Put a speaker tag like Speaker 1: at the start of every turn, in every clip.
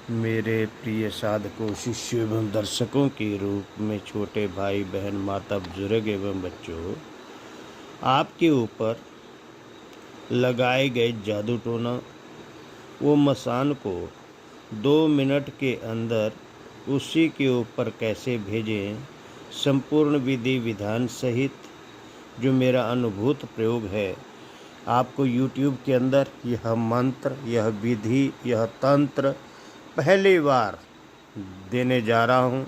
Speaker 1: मेरे प्रिय साधकों, शिष्यों एवं दर्शकों के रूप में छोटे भाई बहन, माता, बुजुर्ग एवं बच्चों, आपके ऊपर लगाए गए जादू टोना वो मसान को 2 मिनट के अंदर उसी के ऊपर कैसे भेजें, संपूर्ण विधि विधान सहित जो मेरा अनुभूत प्रयोग है, आपको YouTube के अंदर यह मंत्र, यह विधि, यह तंत्र पहली बार देने जा रहा हूँ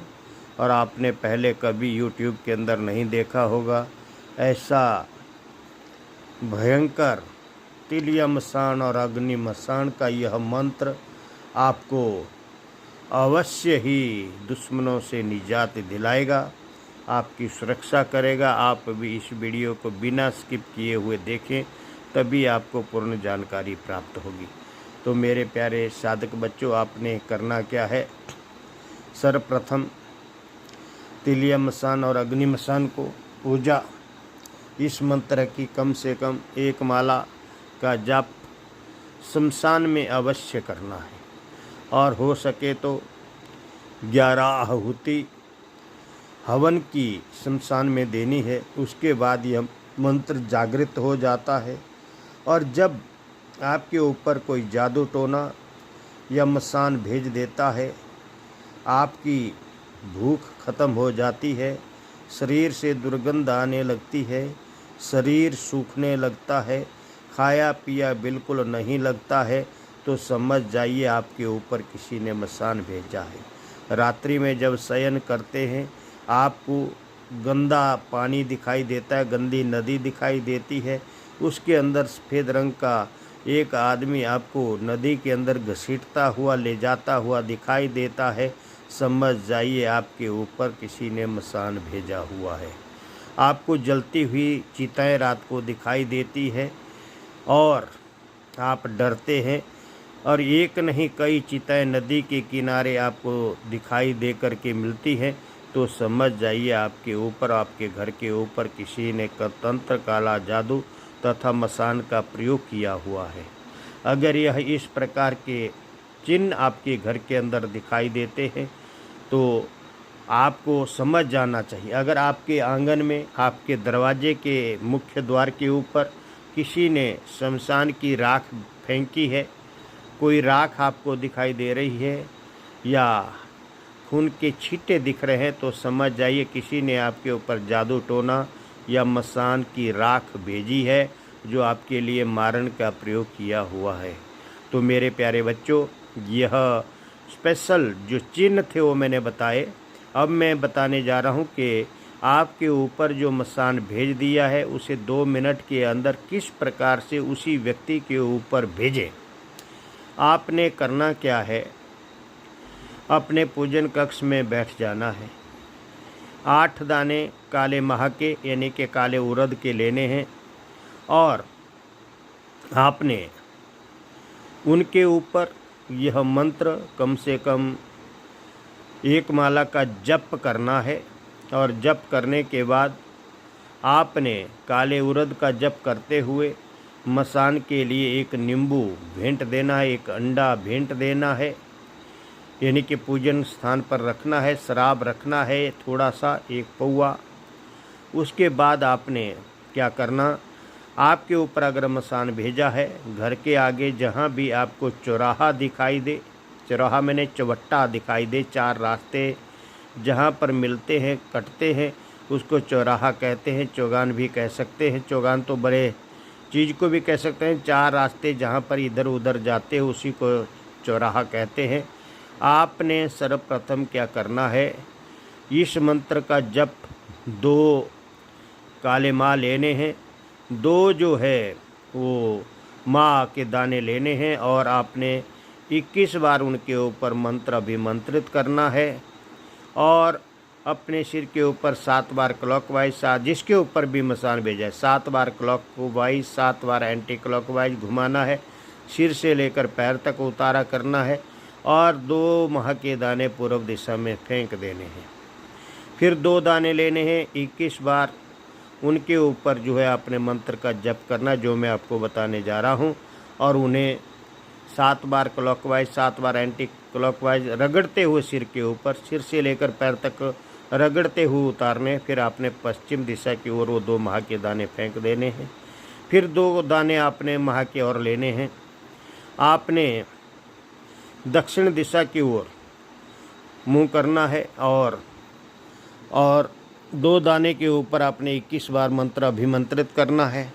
Speaker 1: और आपने पहले कभी YouTube के अंदर नहीं देखा होगा। ऐसा भयंकर तिलिया मसान और अग्नि मसान का यह मंत्र आपको अवश्य ही दुश्मनों से निजात दिलाएगा, आपकी सुरक्षा करेगा। आप भी इस वीडियो को बिना स्किप किए हुए देखें, तभी आपको पूर्ण जानकारी प्राप्त होगी। तो मेरे प्यारे साधक बच्चों, आपने करना क्या है, सर्वप्रथम तिलिया मसान और अग्नि मसान को पूजा, इस मंत्र की कम से कम 1 माला का जाप शमशान में अवश्य करना है और हो सके तो 11 आहुति हवन की शमशान में देनी है। उसके बाद यह मंत्र जागृत हो जाता है और जब आपके ऊपर कोई जादू टोना या मसान भेज देता है, आपकी भूख खत्म हो जाती है, शरीर से दुर्गंध आने लगती है, शरीर सूखने लगता है, खाया पिया बिल्कुल नहीं लगता है, तो समझ जाइए आपके ऊपर किसी ने मसान भेजा है। रात्रि में जब शयन करते हैं, आपको गंदा पानी दिखाई देता है, गंदी नदी दिखाई देती है, उसके अंदर सफ़ेद रंग का एक आदमी आपको नदी के अंदर घसीटता हुआ ले जाता हुआ दिखाई देता है, समझ जाइए आपके ऊपर किसी ने मसान भेजा हुआ है। आपको जलती हुई चिताएं रात को दिखाई देती है और आप डरते हैं और एक नहीं कई चिताएं नदी के किनारे आपको दिखाई दे कर के मिलती हैं, तो समझ जाइए आपके ऊपर, आपके घर के ऊपर किसी ने तंत्र, काला जादू तथा मसान का प्रयोग किया हुआ है। अगर यह इस प्रकार के चिन्ह आपके घर के अंदर दिखाई देते हैं तो आपको समझ जाना चाहिए। अगर आपके आंगन में, आपके दरवाजे के मुख्य द्वार के ऊपर किसी ने शमशान की राख फेंकी है, कोई राख आपको दिखाई दे रही है या खून के छींटे दिख रहे हैं, तो समझ जाइए किसी ने आपके ऊपर जादू टोना या मसान की राख भेजी है, जो आपके लिए मारण का प्रयोग किया हुआ है। तो मेरे प्यारे बच्चों, यह स्पेशल जो चिन्ह थे वो मैंने बताए। अब मैं बताने जा रहा हूँ कि आपके ऊपर जो मसान भेज दिया है उसे 2 मिनट के अंदर किस प्रकार से उसी व्यक्ति के ऊपर भेजें। आपने करना क्या है, अपने पूजन कक्ष में बैठ जाना है। 8 दाने काले माह के यानी कि काले उड़द के लेने हैं और आपने उनके ऊपर यह मंत्र कम से कम 1 माला का जप करना है और जप करने के बाद आपने काले उड़द का जप करते हुए मसान के लिए एक नींबू भेंट देना है, एक अंडा भेंट देना है, यानी कि पूजन स्थान पर रखना है, शराब रखना है थोड़ा सा, 1 पौआ। उसके बाद आपने क्या करना, आपके ऊपर अगर मसान भेजा है, घर के आगे जहाँ भी आपको चौराहा दिखाई दे, चौराहा मैंने चौवट्टा दिखाई दे, 4 रास्ते जहाँ पर मिलते हैं, कटते हैं, उसको चौराहा कहते हैं, चौगान भी कह सकते हैं। चौगान तो बड़े चीज़ को भी कह सकते हैं। 4 रास्ते जहाँ पर इधर उधर जाते हैं उसी को चौराहा कहते हैं। आपने सर्वप्रथम क्या करना है, इस मंत्र का जप 2 काले माह लेने हैं, 2 जो है वो माह के दाने लेने हैं और आपने 21 बार उनके ऊपर मंत्र अभिमंत्रित करना है और अपने सिर के ऊपर 7 बार क्लॉकवाइज, जिसके ऊपर भी मसान भेजा है 7 बार क्लॉकवाइज, 7 बार एंटी क्लॉकवाइज घुमाना है, सिर से लेकर पैर तक उतारा करना है और 2 माह के दाने पूर्व दिशा में फेंक देने हैं। फिर 2 दाने लेने हैं, 21 बार उनके ऊपर जो है अपने मंत्र का जप करना, जो मैं आपको बताने जा रहा हूँ, और उन्हें 7 बार क्लॉकवाइज 7 बार एंटी क्लॉकवाइज रगड़ते हुए सिर के ऊपर, सिर से लेकर पैर तक रगड़ते हुए उतारने। फिर आपने पश्चिम दिशा की ओर वो 2 महा के दाने फेंक देने हैं। फिर 2 दाने आपने महा की ओर लेने हैं। आपने दक्षिण दिशा की ओर मुंह करना है और 2 दाने के ऊपर आपने 21 बार मंत्र अभिमंत्रित करना है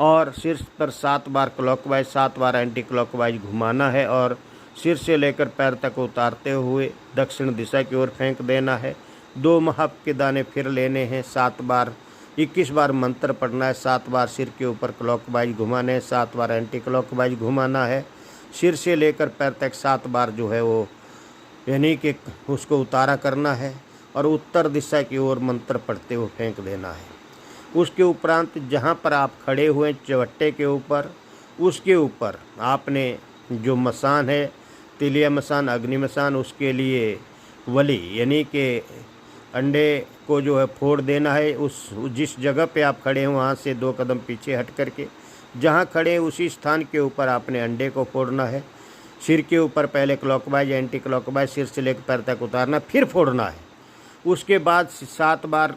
Speaker 1: और सिर पर 7 बार क्लॉकवाइज 7 बार एंटी क्लॉकवाइज घुमाना है और सिर से लेकर पैर तक उतारते हुए दक्षिण दिशा की ओर फेंक देना है। 2 महा के दाने फिर लेने हैं। 7 बार 21 बार मंत्र पढ़ना है। 7 बार सिर के ऊपर क्लॉकवाइज घुमाने हैं। 7 बार एंटी क्लॉकवाइज घुमाना है। सिर से लेकर पैर तक 7 बार जो है वो यानी कि उसको उतारा करना है और उत्तर दिशा की ओर मंत्र पढ़ते हुए फेंक देना है। उसके उपरांत जहाँ पर आप खड़े हुए चवट्टे के ऊपर, उसके ऊपर आपने जो मसान है, तिलिया मसान, अग्नि मसान, उसके लिए वली यानी कि अंडे को जो है फोड़ देना है। उस जिस जगह पे आप खड़े हैं वहाँ से 2 कदम पीछे हट करके जहाँ खड़े हैं उसी स्थान के ऊपर आपने अंडे को फोड़ना है। सिर के ऊपर पहले क्लॉकवाइज एंटी क्लॉकवाइज सिर से लेकर पैर तक उतारना, फिर फोड़ना है। उसके बाद 7 बार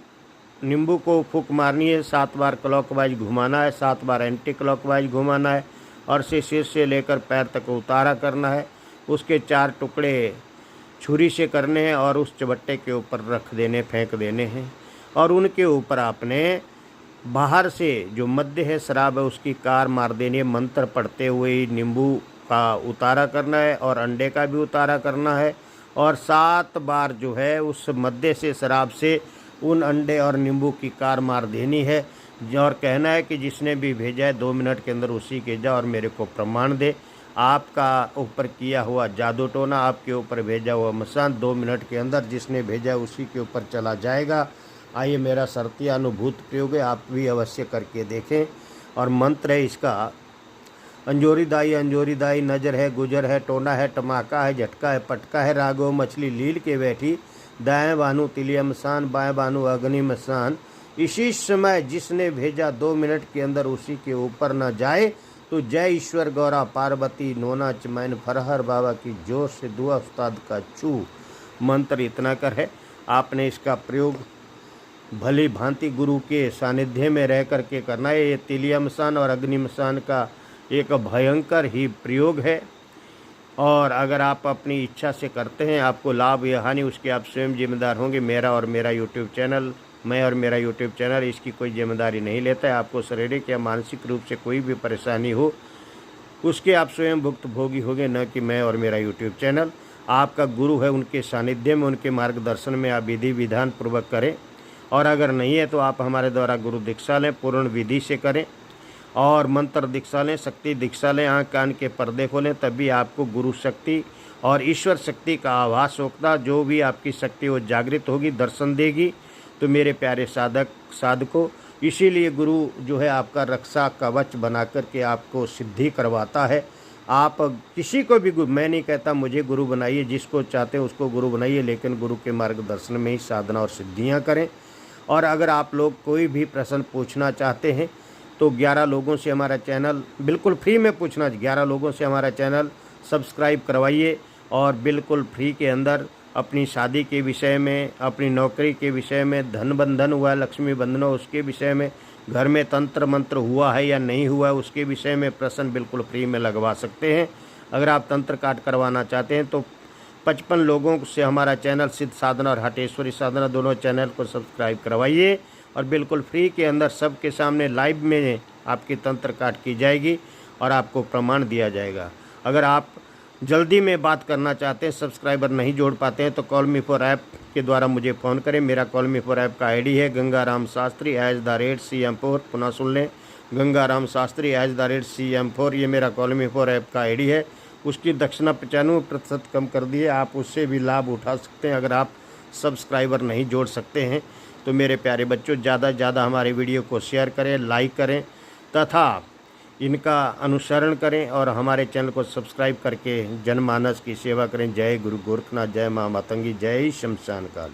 Speaker 1: नींबू को फूंक मारनी है। 7 बार क्लॉकवाइज घुमाना है। 7 बार एंटी क्लॉकवाइज घुमाना है और सिर से लेकर पैर तक उतारा करना है। उसके 4 टुकड़े छुरी से करने हैं और उस चबट्टे के ऊपर रख देने, फेंक देने हैं और उनके ऊपर आपने बाहर से जो मध्य है शराब है उसकी कार मार देनी है। मंत्र पढ़ते हुए नींबू का उतारा करना है और अंडे का भी उतारा करना है और 7 बार जो है उस मध्य से शराब से उन अंडे और नींबू की कार मार देनी है और कहना है कि जिसने भी भेजा है 2 मिनट के अंदर उसी के जा और मेरे को प्रमाण दे। आपका ऊपर किया हुआ जादू टोना, आपके ऊपर भेजा हुआ मसान 2 मिनट के अंदर जिसने भेजा है उसी के ऊपर चला जाएगा। आइए मेरा शर्ती अनुभूत प्रयोग है, आप भी अवश्य करके देखें। और मंत्र है इसका अंजोरी दाई, नजर है, गुजर है, टोना है, टमाका है, झटका है, पटका है, रागो मछली लील के बैठी, दाएं बानू तिलिया मसान, बाएं बानू अग्नि मसान। इसी समय जिसने भेजा 2 मिनट के अंदर उसी के ऊपर न जाए तो जय ईश्वर गौरा पार्वती नोना चमैन फरहर बाबा की जोर से दुआ उस्ताद का चू। मंत्र इतना कर है। आपने इसका प्रयोग भली भांति गुरु के सानिध्य में रह करके करना है। ये तिलिया मसान और अग्नि मसान का एक भयंकर ही प्रयोग है और अगर आप अपनी इच्छा से करते हैं आपको लाभ या हानि उसके आप स्वयं जिम्मेदार होंगे। मेरा और मेरा यूट्यूब चैनल, मैं और मेरा यूट्यूब चैनल इसकी कोई जिम्मेदारी नहीं लेता है। आपको शारीरिक या मानसिक रूप से कोई भी परेशानी हो उसके आप स्वयं भुक्तभोगी होंगे, न कि मैं और मेरा यूट्यूब चैनल। आपका गुरु है, उनके सानिध्य में, उनके मार्गदर्शन में आप विधि विधान पूर्वक करें और अगर नहीं है तो आप हमारे द्वारा गुरु दीक्षा लें, पूर्ण विधि से करें और मंत्र दीक्षा लें, शक्ति दीक्षा लें, आँख कान के पर्दे खोलें, तभी आपको गुरु शक्ति और ईश्वर शक्ति का आभास होगा। जो भी आपकी शक्ति वो जागृत होगी, दर्शन देगी। तो मेरे प्यारे साधकों, इसीलिए गुरु जो है आपका रक्षा कवच बना करके आपको सिद्धि करवाता है। आप किसी को भी मैं नहीं कहता मुझे गुरु बनाइए, जिसको चाहते हैं उसको गुरु बनाइए, लेकिन गुरु के मार्गदर्शन में ही साधना और सिद्धियाँ करें। और अगर आप लोग कोई भी प्रश्न पूछना चाहते हैं तो 11 लोगों से हमारा चैनल बिल्कुल फ्री में पूछना, 11 लोगों से हमारा चैनल सब्सक्राइब करवाइए और बिल्कुल फ्री के अंदर अपनी शादी के विषय में, अपनी नौकरी के विषय में, धन बंधन हुआ है, लक्ष्मी बंधन हो उसके विषय में, घर में तंत्र मंत्र हुआ है या नहीं हुआ है उसके विषय में प्रश्न बिल्कुल फ्री में लगवा सकते हैं। अगर आप तंत्र काट करवाना चाहते हैं तो 55 लोगों से हमारा चैनल सिद्ध साधना और हटेश्वरी साधना दोनों चैनल को सब्सक्राइब करवाइए और बिल्कुल फ्री के अंदर सबके सामने लाइव में आपकी तंत्र काट की जाएगी और आपको प्रमाण दिया जाएगा। अगर आप जल्दी में बात करना चाहते हैं, सब्सक्राइबर नहीं जोड़ पाते हैं तो कॉल मी फॉर ऐप के द्वारा मुझे फ़ोन करें। मेरा कॉल मी फॉर ऐप का आईडी है गंगाराम शास्त्री @CM4। पुनः सुन लें, गंगाराम शास्त्री @CM4। ये मेरा कॉल मी फॉर ऐप का आईडी है। उसकी दक्षिणा 95% कम कर दी है, आप उससे भी लाभ उठा सकते हैं। अगर आप सब्सक्राइबर नहीं जोड़ सकते हैं तो मेरे प्यारे बच्चों, ज़्यादा से ज़्यादा हमारे वीडियो को शेयर करें, लाइक करें तथा इनका अनुसरण करें और हमारे चैनल को सब्सक्राइब करके जनमानस की सेवा करें। जय गुरु गोरखनाथ, जय माँ मातंगी, जय शमशान काली।